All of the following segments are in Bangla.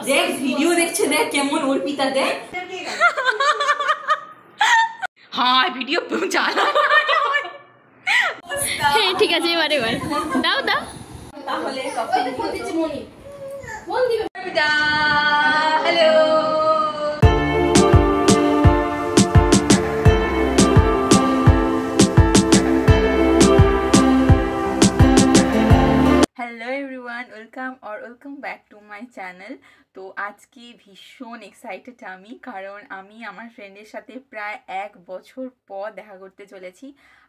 দেখ ভিডিও দেখছে, দেখ কেমন অর্পিতা দেখ। হ্যাঁ ভিডিও চালা। হ্যাঁ ঠিক আছে, এবার দাও দাও তাহলে hello. Hello everyone, welcome back to my channel. তো আজকে ভীষণ এক্সাইটেড আমি, কারণ আমি আমার ফ্রেন্ডের সাথে প্রায় 1 বছর পর দেখা করতে চলেছি।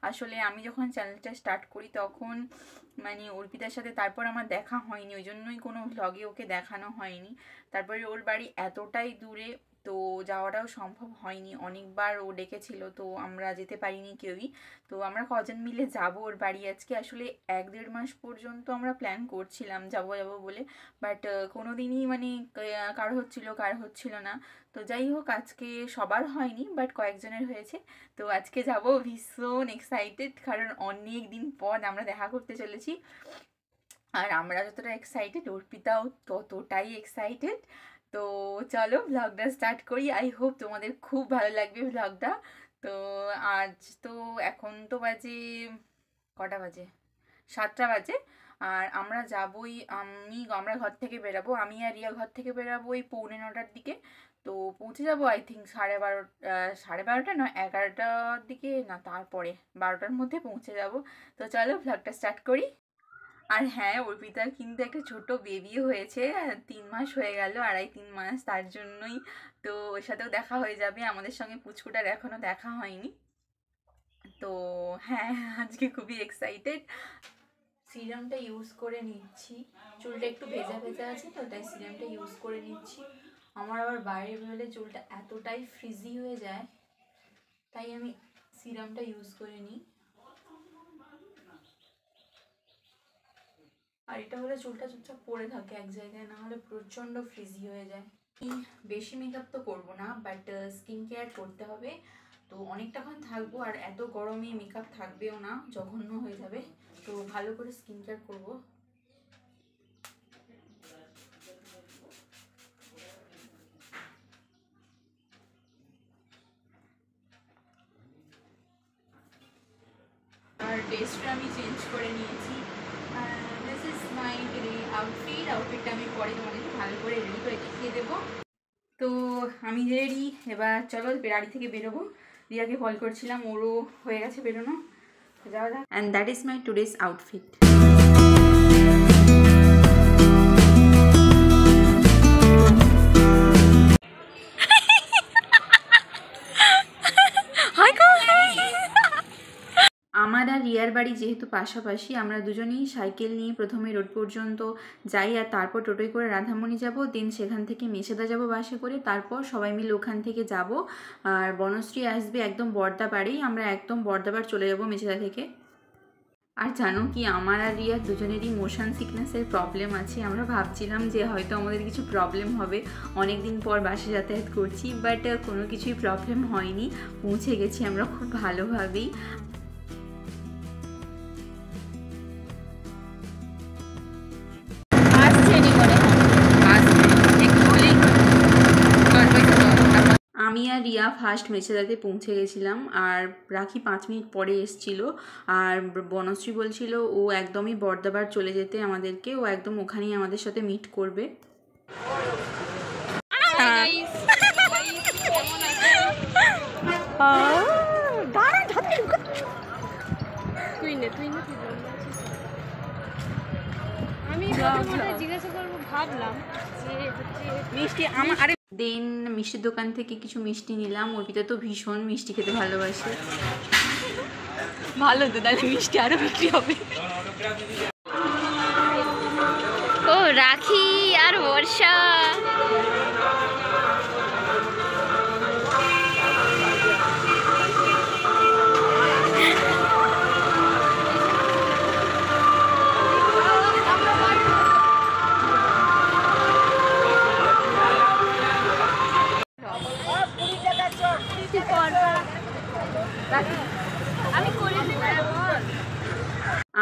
আসলে আমি যখন চ্যানেলটা স্টার্ট করি তখন মানে অর্পিতার সাথে তারপর আমার দেখা হয়নি, ওই জন্যই কোনো ভ্লগে ওকে দেখানো হয়নি। তারপরে ওর বাড়ি এতটাই দূরে, তো যাওয়াটাও সম্ভব হয়নি। অনেকবার ও ডেকেছিল, তো আমরা যেতে পারিনি কেউই। তো আমরা কজন মিলে যাব ওর বাড়ি আজকে। আসলে 1-1.5 মাস পর্যন্ত আমরা প্ল্যান করছিলাম যাব বলে, বাট কোনো দিনই মানে কারো হচ্ছিল না। তো যাই হোক, আজকে সবার হয়নি, বাট কয়েকজনের হয়েছে। তো আজকে যাব, ভীষণ এক্সাইটেড, কারণ অনেক দিন পর আমরা দেখা করতে চলেছি। আর আমরা যতটা এক্সাইটেড, অর্পিতাও ততটাই এক্সাইটেড। তো চলো ব্লগটা স্টার্ট করি। আই হোপ তোমাদের খুব ভালো লাগবে ব্লগটা। তো আজ তো এখন তো বাজে কটা বাজে, 7টা বাজে। আর আমরা যাবই, আমরা ঘর থেকে বেরাবো, আমি আর রিয়া ঘর থেকে বেরাবো ওই 8:45টার দিকে। তো পৌঁছে যাবো আই থিঙ্ক 12:30 নয় 11টার দিকে, না তারপরে 12টার মধ্যে পৌঁছে যাব। তো চলো ব্লগটা স্টার্ট করি। আর হ্যাঁ, অর্পিতার কিন্তু একটা ছোট বেবিও হয়েছে, 3 মাস হয়ে গেল, 2.5-3 মাস, তার জন্যই তো ওর সাথেও দেখা হয়ে যাবে। আমাদের সঙ্গে পুচকুটার এখনও দেখা হয়নি। তো হ্যাঁ, আজকে খুবই এক্সাইটেড। সিরামটা ইউজ করে নিচ্ছি, চুলটা একটু ভেজা ভেজা আছে তো, তাই সিরামটা ইউজ করে নিচ্ছি। আমার আবার বাইরে বেরোলে চুলটা এতটাই ফ্রিজি হয়ে যায়, তাই আমি সিরামটা ইউজ করে নিই। আর এটা হলে চুলটা চুপচাপ পড়ে থাকে এক জায়গায়, না হলে প্রচণ্ড ফ্রিজি হয়ে যায়। বেশি মেকআপ তো করবো না, বাট স্কিন কেয়ার করতে হবে। তো অনেকটাক্ষণ থাকবো, আর এত গরমে মেকআপ থাকবেও না, জঘন্য হয়ে যাবে। তো ভালো করে স্কিন কেয়ার করবো। আর ড্রেসটা আমি চেঞ্জ করে নিয়েছি। দিস ইজ মাই আউটফিটটা আমি পরে তোমাদেরকে ভালো করে রেডি করে দেখিয়ে দেবো। তো আমি রেডি, এবার চলো বাড়ি থেকে বেরোবো। রিয়াকে কল করছিলাম, ওরও হয়ে গেছে বেরোনো, যাওয়া যাক। And that is my today's outfit. আমার আর রিয়ার বাড়ি যেহেতু পাশাপাশি, আমরা দুজনেই সাইকেল নিয়ে প্রথমে রোড পর্যন্ত যাই, আর তারপর টোটোয় করে রাধামণি যাব, দেন সেখান থেকে মেছেদা যাব বাসে করে, তারপর সবাই মিলে ওখান থেকে যাব। আর বনশ্রী আসবে একদম বর্দাবাড়ি, আমরা একদম বর্দাবার চলে যাব মেছেদা থেকে। আর জানো কি, আমার আর রিয়ার দুজনেরই মোশন সিকনেসের প্রবলেম আছে। আমরা ভাবছিলাম যে হয়তো আমাদের কিছু প্রবলেম হবে, অনেক দিন পর বাসে যাতায়াত করছি, বাট কোনো কিছুই প্রবলেম হয়নি, পৌঁছে গেছি আমরা খুব ভালোভাবেই। আমি আর রিয়া ফার্স্ট মেছেদাতে পৌঁছে গেছিলাম, আর রাখি 5 মিনিট পরে এসছিল। আর বনশ্রী বলছিল ও একদমই বর্দাবার চলে যেতে আমাদেরকে, ও একদম ওখানেই আমাদের সাথে মিট করবে। দেন মিষ্টির দোকান থেকে কিছু মিষ্টি নিলাম। অর্পিতা তো ভীষণ মিষ্টি খেতে ভালোবাসে। ভালো তো, তাহলে মিষ্টি আরো বিক্রি হবে। ও রাখি আর বর্ষা,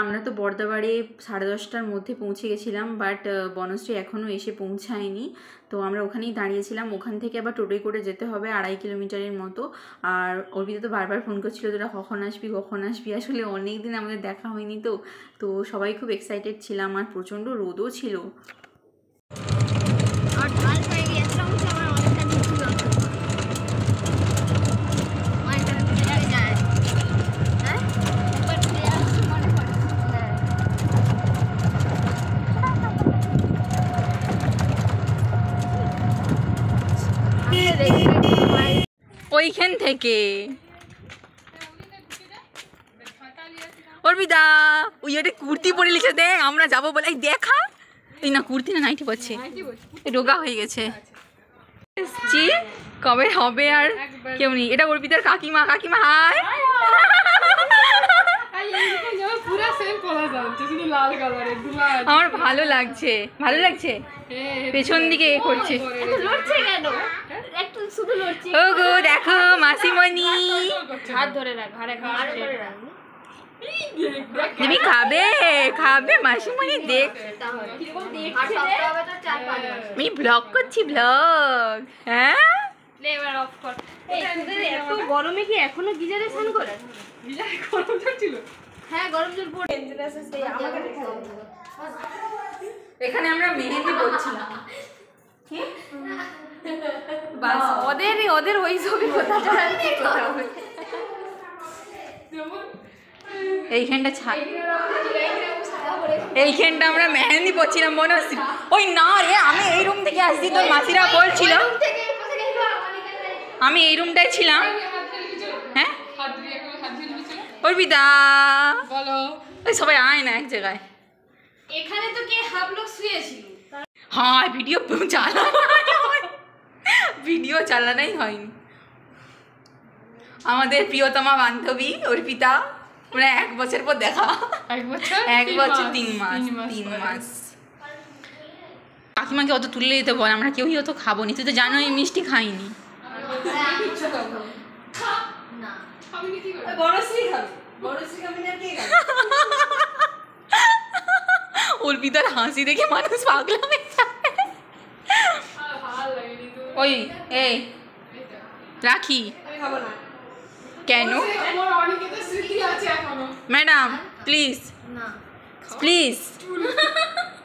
আমরা তো বর্দাবাড়ি 10:30টার মধ্যে পৌঁছে গেছিলাম, বাট বনশ্রী এখনও এসে পৌঁছায়নি। তো আমরা ওখানেই দাঁড়িয়েছিলাম। ওখান থেকে আবার টোটোয় করে যেতে হবে 2.5 কিলোমিটারের মতো। আর অর্পিতা তো বারবার ফোন করছিল তোরা কখন আসবি কখন আসবি। আসলে অনেক দিন আমাদের দেখা হয়নি, তো তো সবাই খুব এক্সাইটেড ছিলাম। আর প্রচণ্ড রোদও ছিল। ওইখান থেকে অর্পিতা ওই একটা কুর্তি পরে লিখে দেখ আমরা যাবো বলে। দেখা এই না কুর্তি না নাইটি পরছে, রোগা হয়ে গেছে। এসছি কবে হবে আর কেউ নেই। এটা অর্পিতার কাকিমা। কাকিমা হাই। আমার ভালো লাগছে, ভালো লাগছে। পেছন দিকে এ করছে। ও গো দেখো মাসিমণি তুমি খাবে খাবে মাসিমণি দেখ। আমি ব্লগ করছি ব্লগ। হ্যাঁ গরমে কি এখনো গিজারে স্নান করে? গরম জল ছিল। হ্যাঁ গরম জল পড়ে। এখানে আমরা মেহেন্দি পড়ছিলাম। বাস ওদের ওই ছবি কোথায় এইখানটা ছাড়। এইখানটা আমরা মেহেন্দি পড়ছিলাম বনশ্রী। ওই না রে আমি এই রুম থেকে আসছি, তোর মাসিরা বলছিল আমি এই রুমটায় ছিলাম। হ্যাঁ অর্পিতা বলো। ওই সবাই আয় না এক জায়গায়। এখানে তো কে হাফ লোক শুয়েছিল। হ্যাঁ ভিডিও চালানোই হয়নি। আমাদের প্রিয়তমা বান্ধবী অর্পিতা, মানে 1 বছর পর দেখা। 1 বছর 3 মাস। কাকিমাকে অত তুলে দিতে বল, আমরা কেউই অত খাবো নি। তুই তো জানোই মিষ্টি খাইনি। অর্পিতার হাসি দেখে মানুষ পাগলা হয়ে যায়। ওই এই রাখি কেন ম্যাডাম প্লিজ প্লিজ।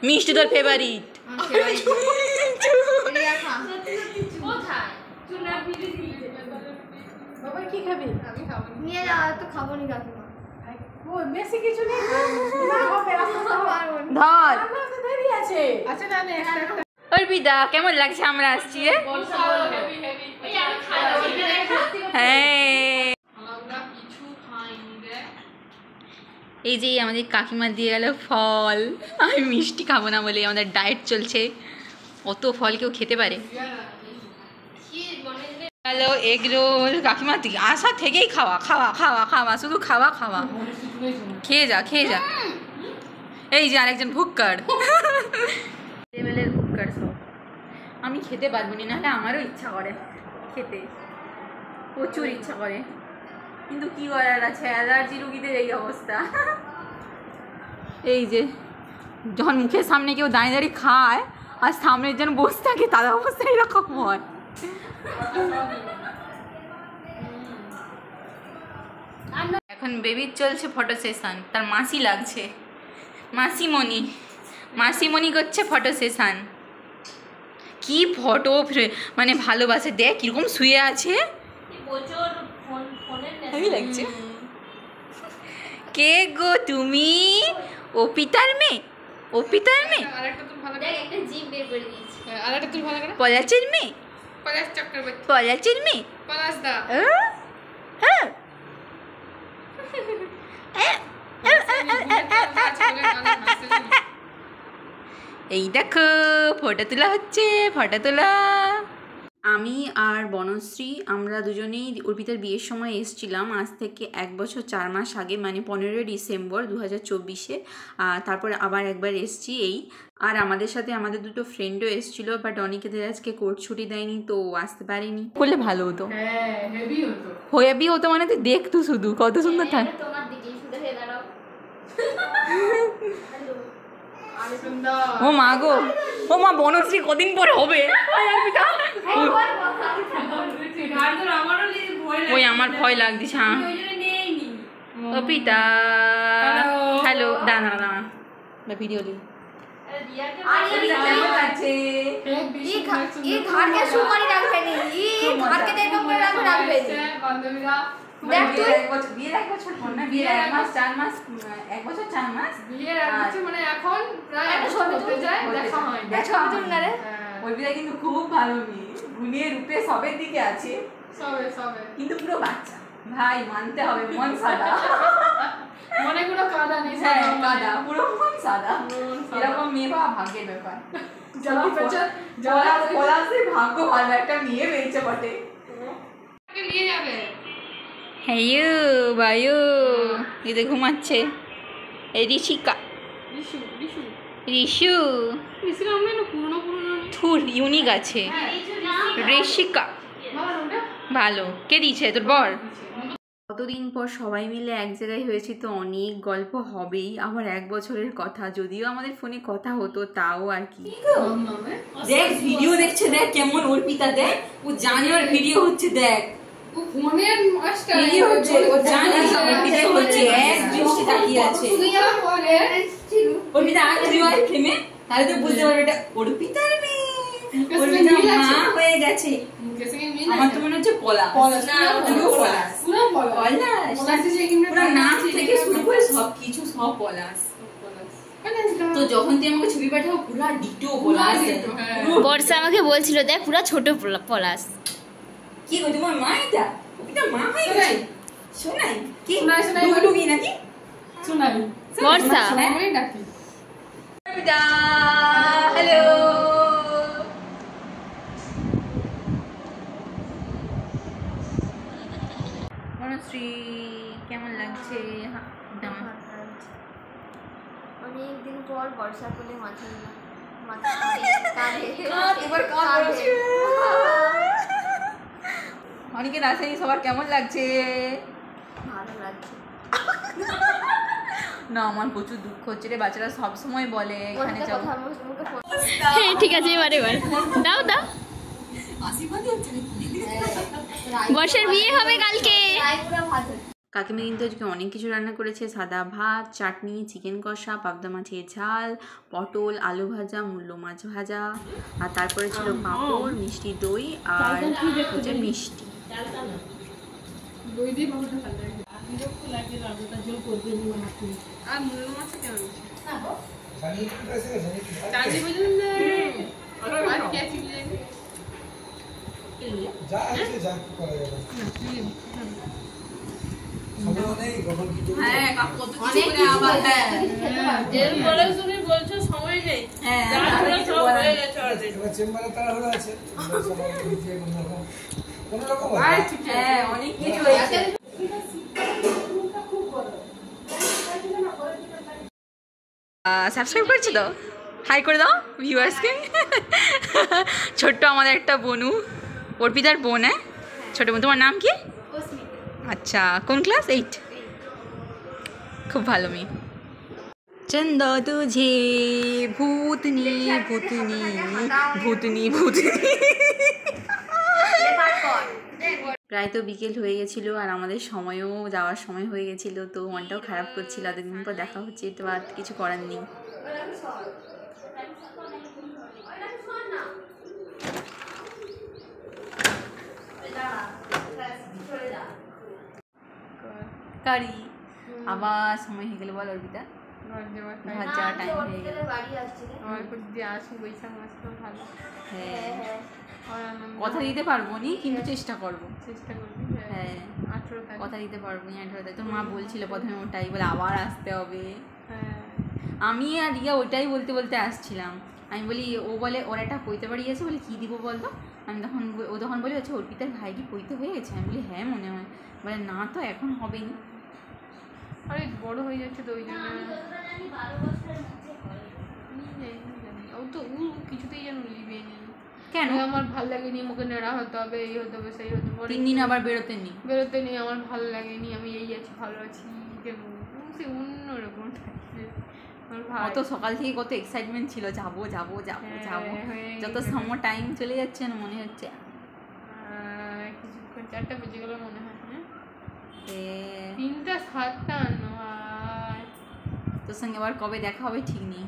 মিষ্টি তোর ফেভারিট। কি খাবি? নিয়ে যা, তো খাবো নি কাকিমা। বেশি কিছু নেই। ধর দেরি আছে। আচ্ছা না একটা অর্পিতা কেমন লাগছে আমরা আসছি? হ্যাঁ এই যে আমাদের কাকিমা দিয়ে গেল ফল। আমি মিষ্টি খাবো না বলে আমাদের ডায়েট চলছে। অত ফল কেউ খেতে পারে? Hello egg roll. কাকিমা তুই আসা থেকেই খাওয়া খাওয়া খাওয়া খাওয়া শুধু খাওয়া খাওয়া। খেয়ে যা খেয়ে যা। এই যে আরেকজন ভুক্কার লেভেলের ভুক্কার সব। আমি খেতে পারবো না, নাহলে আমারও ইচ্ছা করে খেতে, প্রচুর ইচ্ছা করে, কিন্তু কি করার আছে, অ্যালার্জি রুগীদের এই অবস্থা। এই যে যখন মুখের সামনে কেউ দাঁড়িয়ে দাঁড়িয়ে খায় আর সামনের যেন বসে থাকে, তাদের অবস্থা এরকম হয়। এখন বেবির চলছে ফটো সেশন। তার মাসি লাগছে, মাসিমণি করছে ফটো সেশন। কি ফটো মানে ভালোবাসে, দেখ কিরকম শুয়ে আছে। হেভি লাগছে। কে গো তুমি? অর্পিতার মেয়ে? অর্পিতার মেয়ে? পলাচের মেয়ে? পলাচের মেয়ে? হ্যাঁ এই দেখো ফটো তোলা হচ্ছে, ফটো তোলা। আমি আর বনশ্রী আমরা দুজনেই অর্পিতার বিয়ের সময় এসেছিলাম, আজ থেকে 1 বছর 4 মাস আগে, মানে 15 ডিসেম্বর 2024-এ। তারপরে আবার একবার এসেছি এই। আর আমাদের সাথে আমাদের দুটো ফ্রেন্ডও এসেছিলো, বাট অনেকেদের আজকে কোর্ট ছুটি দেয়নি, তো আসতে পারেনি। করলে ভালো হতো। হেভি হতো মানে তুই দেখতো শুধু কত সুন্দর থাক। ও মা গো, ও মা বনশ্রী কদিন পরে হবে। ওই আমার ভয় লাগছে। হ্যাঁ অর্পিতা হ্যালো, দাঁড়া দাঁড়া ভিডিও লি। কেমন লাগছে? ये घर के शू करी रखबे नी ये घर के देखो করে রাখবে বান্ধবীরা দেখ তুই বিয়ের এক বছর পর না, বিয়ের 1 মাস 4 মাস 1 বছর 4 মাস বিয়ের এক বছর মানে এখন প্রায় এক বছর হতে যায়, দেখা হয় না। ছবি তুল না রে। অর্পিতা কিন্তু খুব ভালো মেয়ে, গুণের রূপে সবের দিকে আছে, সবে সবে কিন্তু পুরো বাচ্চা ভাই, মানতে হবে, মন সাদা। মনে কোনো কাদা নেই, হ্যাঁ সাদা সাদা, পুরো মন সাদা। মন সাদা। এরকম মেয়ে পাওয়া ভাগ্যের ব্যাপার। জ্বালা পেঁচা পলাশে ভাগ্য ভালো, একটা মেয়ে পেয়েছে বটে। নিয়ে যাবে হ্যাঁ বায়ু এতে ঘুমাচ্ছে এই ঋষিকা, রিশু রিশু ঋষু রিশু নাম না পুরনো পুরনো থুর ইউনিক আছে। ঋষিকা ভালো ওটা ভালো। কে দিয়েছে তোর বর? কতদিন পর সবাই মিলে এক জায়গায় হয়েছি, তো অনেক গল্প হবেই। আবার 1 বছরের কথা, যদিও আমাদের ফোনে কথা হতো তাও আর কি। দেখ ভিডিও দেখছে, দেখ কেমন অর্পিতা, দেখ ও জানে ওর ভিডিও হচ্ছে, দেখ ও ফোনের মাস্টার ভিডিও হচ্ছে, ও জানে ভিডিও হচ্ছে, এক দৃষ্টি তাকিয়ে আছে। অর্পিতা আগে তুই ওর প্রেমে, তাহলে তো বুঝতে পারবে এটা অর্পিতার মেয়ে, অর্পিতার মা হয়ে গেছে। আমার তো মনে হচ্ছে পলাশ, না পুরো পলাশ, পুরো পলাশ, পুরো নাচ থেকে শুরু করে সবকিছু সব পলাশ। তো যখন তুই আমাকে ছবি পাঠাও পুরো ডিটো পলাশ। বর্ষা আমাকে বলছিল দেখ পুরো ছোট পলাশ। কি গো তোমার মা? এটা অর্পিতা মা হয়ে গেছে? শোনাই কি শোনাই ডুগডুগি নাকি? শোনাই বর্ষা আমি ডাকি অর্পিতা হ্যালো। মনশ্রী কেমন লাগছে? অনেকদিন পর বর্ষা কোলে মাথা অনেকে নাচেনি, সবার কেমন লাগছে? ভালো লাগছে। না আমার প্রচুর দুঃখ হচ্ছে রে, বাচ্চারা সবসময় বলে এখানে যাও। হ্যাঁ ঠিক আছে, এবার দাও দাও। বর্ষার বিয়ে হবে কালকে। কাকিমা কিন্তু আজকে অনেক কিছু রান্না করেছে, সাদা ভাত, চাটনি, চিকেন কষা, পাবদা মাছের ঝাল, পটল, আলু ভাজা, মূল্য মাছ ভাজা, আর তারপরে ছিল পাঁপড়, মিষ্টি দই আর হচ্ছে মিষ্টি। দই দিয়ে পাপড়টা ভালো লাগে, বিরক্ত লাগে রান্নাটা জল করবে না। আর মূল্য মাছ কেমন চাঁদি বুঝলেন না আর কি আছে যা আছে যা করা যাবে হ্যাঁ কাকু কত কিছু করে আবার হ্যাঁ এর পরে তুমি বলছো সময় নেই, হ্যাঁ সব হয়ে গেছে অলরেডি। এবার চেম্বারে তাড়াহুড়ো আছে, আমরা সবাই মিলে কোনো রকম হ্যাঁ অনেক কিছু হয়েছে। সাবস্ক্রাইব করেছো তো? হাই করে দাও ভিউয়ার্সকে। ছোট্ট আমাদের একটা বনু, অর্পিতার বোন। হ্যাঁ ছোট বোন। তোমার নাম কি? আচ্ছা কোন ক্লাস? 8। খুব ভালো মেয়ে। চন্দ তুঝে ভূতনি ভূতনি ভূতনি ভূতনি। প্রায় তো বিকেল হয়ে গেছিলো আর আমাদের সময়ও যাওয়ার সময় হয়ে গেছিলো, তো মনটাও খারাপ করছিল। এতদিন পর দেখা হচ্ছে, তো আর কিছু করার নেই। কারি আবার সময় হয়ে গেল বল অর্পিতা, ঘর যাওয়ার টাইম হয়ে গেল। আমার উপর দিয়ে আসুন বৈশাখ মাস তো ভালো। হ্যাঁ আর আনন্দ কথা দিতে পারবো নি, কিন্তু চেষ্টা করবো। চেষ্টা করবি। হ্যাঁ 18 তারিখ। কথা দিতে পারবো নি 18 তারিখ। তো মা বলছিল প্রথমে ওটাই বলে আবার আসতে হবে। হ্যাঁ আমি আর রিয়া ওইটাই বলতে বলতে আসছিলাম। আমি বলি, ও বলে ওর একটা পৈতে বাড়ি আছে, বলে কী দিব বলতো। আমি তখন ও তখন বলে হচ্ছে অর্পিতার ভাই কি পৈতে হয়ে গেছে? আমি বলি হ্যাঁ মনে হয়। বলে না তো এখন হবেই। আরে বড় হয়ে যাচ্ছে তো ওই জন্য ও তো ও কিছুতেই যেন লিবে নি। কেন? আমার ভাল লাগেনি, মুখে নেড়া হতে হবে, এই হতে হবে, সেই হতে হবে। 3 দিন আবার বেরোতে নেই। বেরোতে নেই, আমার ভালো লাগেনি, আমি এই আছি ভালো আছি, কেমন সে অন্যরকম থাকছে। কত সকাল থেকে কত এক্সাইটমেন্ট ছিল, যাবো যাবো যাবো যাবো, যত সময় টাইম চলে যাচ্ছে না মনে হচ্ছে কিছুক্ষণ 4টা বেজে গেল মনে হয়। হ্যাঁ 3টা 7টা তোর সঙ্গে আবার কবে দেখা হবে ঠিক নেই।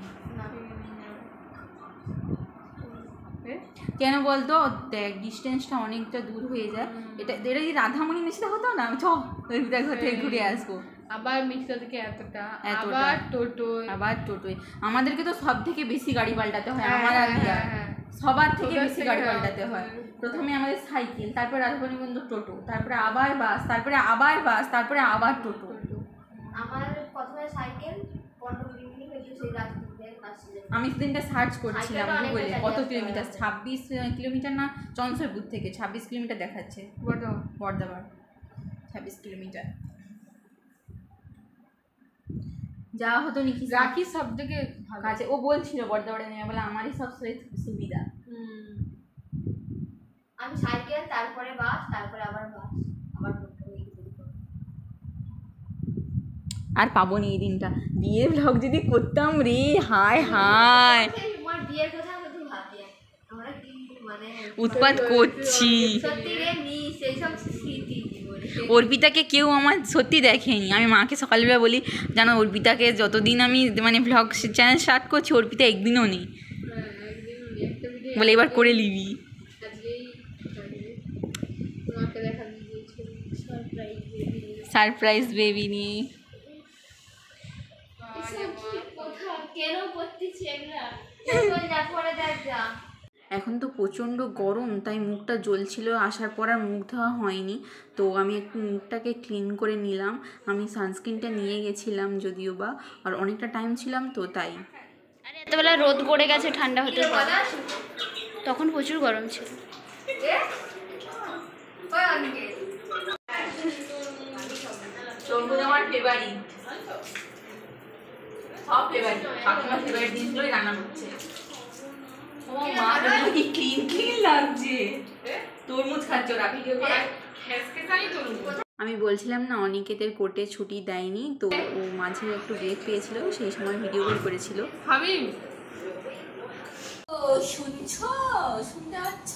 কেন বলতো, দেখ ডিস্টেন্সটা অনেকটা দূর হয়ে যায়। এটা যদি রাধামণি মিশতে হতো না, চ ঘর থেকে ঘুরে আসবো। আবার মিক্সা থেকে এতটা আবার টোটোয় আমাদেরকে তো সব থেকে বেশি গাড়ি পাল্টাতে হয়। আমার আর দিয়া সবার থেকে বেশি গাড়ি পাল্টাতে হয়। প্রথমে আমাদের সাইকেল, তারপর রাধামণি বন্ধু টোটো, তারপরে আবার বাস, তারপরে আবার বাস, তারপরে আবার টোটো। আমার প্রথমে সাইকেল 15-20 মিনিট হয়েছে সেই রাস্তা আমি সেদিনটা সার্চ করছিলাম গুগলে কত কিলোমিটার, 26 কিলোমিটার না চন্দ্রপুর থেকে 26 কিলোমিটার দেখাচ্ছে। বর্ধমান 26 কিলোমিটার যাওয়া হতো নাকি রাখি সব থেকে কাছে। ও বলছিল বর্ধমানে নেবে বলে, আমারই সব সুবিধা। আমি সাইকেল, তারপরে বাস, তারপরে আবার বাস, আবার আর পাবো নি এই দিনটা। বিয়ের ব্লগ যদি করতাম রে, হায় হায় আমার বিয়ের কথা শুধু ভাবি আমরা কি মানে উৎপাত করছি। সত্যি রে নি সেই সব স্মৃতি জীবনে। অর্পিতাকে কেউ আমার সত্যি দেখেনি। আমি মাকে সকালবেলা বলি, জানো অর্পিতাকে যতদিন আমি মানে ভ্লগ চ্যানেল স্টার্ট করছি, অর্পিতা একদিনও নেই। বলে এবার করে নিবি। সারপ্রাইজ বেবি নিয়ে এখন তো প্রচণ্ড গরম, তাই মুখটা জ্বলছিল, আসার পর আর মুখ ধোয়া হয়নি। তো আমি একটু মুখটাকে ক্লিন করে নিলাম। আমি সানস্ক্রিনটা নিয়ে গেছিলাম যদিও বা, আর অনেকটা টাইম ছিলাম তো তাই। আরে এতবেলা রোদ পড়ে গেছে, ঠান্ডা হতে পারে, তখন প্রচুর গরম ছিল। আমার ফেভারিট, সব ফেভারিট, কাকিমার ফেভারিট জিনিসগুলোই রান্না করছে। ও মা, কি ক্লিন ক্লিন লাগছে। তরমুজ খাচ্ছ রাখি। আমি বলছিলাম না অনিকেতের কোর্টে ছুটি দেয়নি, তো ও মাঝে একটু ব্রেক পেয়েছিল, সেই সময় ভিডিও কল করেছিল। হাবিব ও শুনছো, শুনতে পাচ্ছ?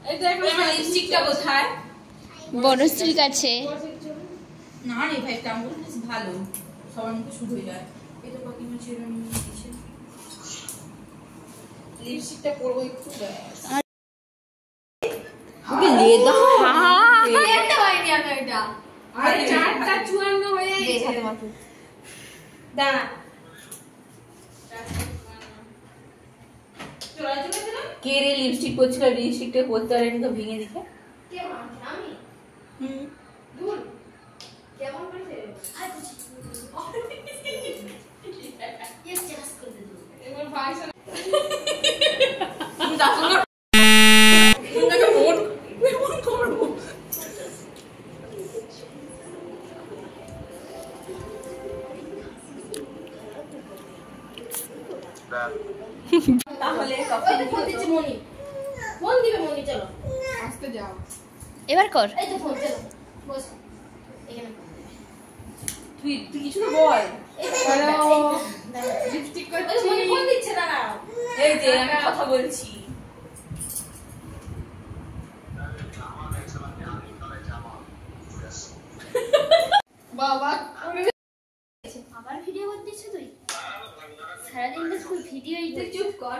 এই দেখো আমার লিপস্টিকটা কোথায়? বনশ্রীর কাছে। না রে ভাই, কামড় বেশ ভালো, সবার মুখে শুরু হয়ে যায়। এটা কাকিমা ছেড়ে নিয়ে দিয়েছে। লিপস্টিকটা পরবো একটু ব্যাস। ওকে লেদা দেখতে পাইনি আমি এটা। আরে 4:54 হয়ে গেছে। দাঁড়া কে রে লিপস্টিক পরছিল? লিপস্টিকটা পরতে পারেনি তো ভেঙে দিকে। কে মারছে? আমি হুম দূর কেমন করেছে? ইয়ে জাস্ট করে দিল এবার ভাই তুমি যাচ্ছ না তোমাকে ফোন করবো। তাহলে ওই তো ফোন দিচ্ছে মনি। ফোন দিবে মনি, চলো আসতে যাও। এবার কর। এই তো ফোন, চলো বস এখানে। তুই কিছু তো বল। হ্যালো লিপস্টিক ওই তো করছি। মনি ফোন দিচ্ছে, দাঁড়াও। এই যে আমি কথা বলছি। বাবা আবার ভিডিও করতেছ তুই? সারাদিন তো তুই ভিডিওই করছিস। চুপ কর।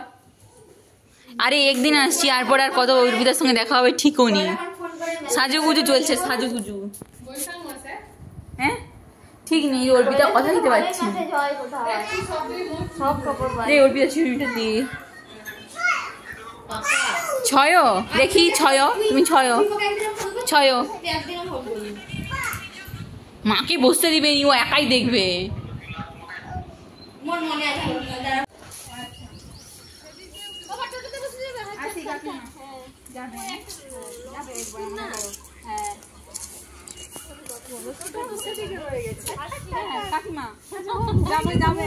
আরে একদিন আসছি, আর পর আর কত অর্পিতার সঙ্গে দেখা হবে ঠিকও নেই। এখন ফোন করে সাজুগুজু চলছে, সাজুগুজু। বৈশাখ মাসে হ্যাঁ ঠিক নেই, অর্পিতা কথা দিতে পারছি না। মেসেজ হয় কোথাও সব খবর পাই। রে অর্পিতা ছুরিটা দি। ছয় দেখি, ছয় তুমি ছয় ছয়। একদিনও ফোন করি। মাকে বসতে দিবে নি, ও একাই দেখবে। মন মনে আছে দাঁড়া। কাকিমা যাবো যাবো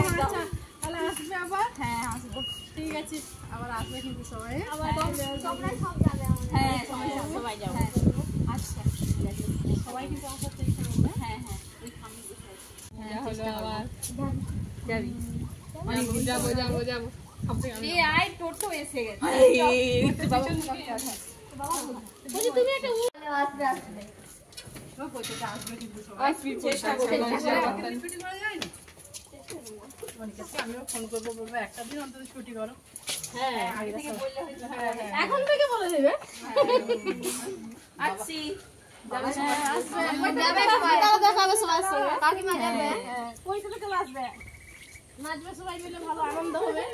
তাহলে আসবে আবার। হ্যাঁ আসবো। ঠিক আছে, আবার আসবে কিন্তু সবাই। তোমরা সব যাবে আমাদের। হ্যাঁ সবাই যাবো। আচ্ছা ঠিক আছে, সবাই কিন্তু আসার চেষ্টা করবে। হ্যাঁ হ্যাঁ ওই সামনে বসে আছি। হলো আবার যাবো যাবো যাবো আয় টোটো এসে গেছে আমিও ফোন করবো বলবো একটা দিন অন্তত ছুটি করো। এখন থেকে বলে দেবে আসছি নাচবে সবাই মিলে ভালো আনন্দ হবে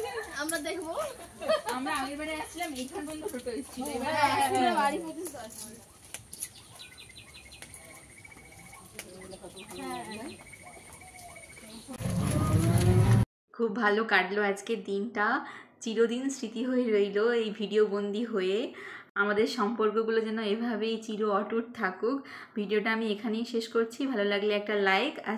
আমরা দেখবো আমরা আগের বারে আসছিলাম এইখান পর্যন্ত টোটো এসেছিল বাড়ি পর্যন্ত আসবে খুব ভালো কাটলো আজকের দিনটা, চিরদিন স্মৃতি হয়ে রইলো এই ভিডিও বন্দি হয়ে। আমাদের সম্পর্কগুলো যেন এভাবেই চির অটুট থাকুক। ভিডিওটা আমি এখানেই শেষ করছি। ভালো লাগলে একটা লাইক আর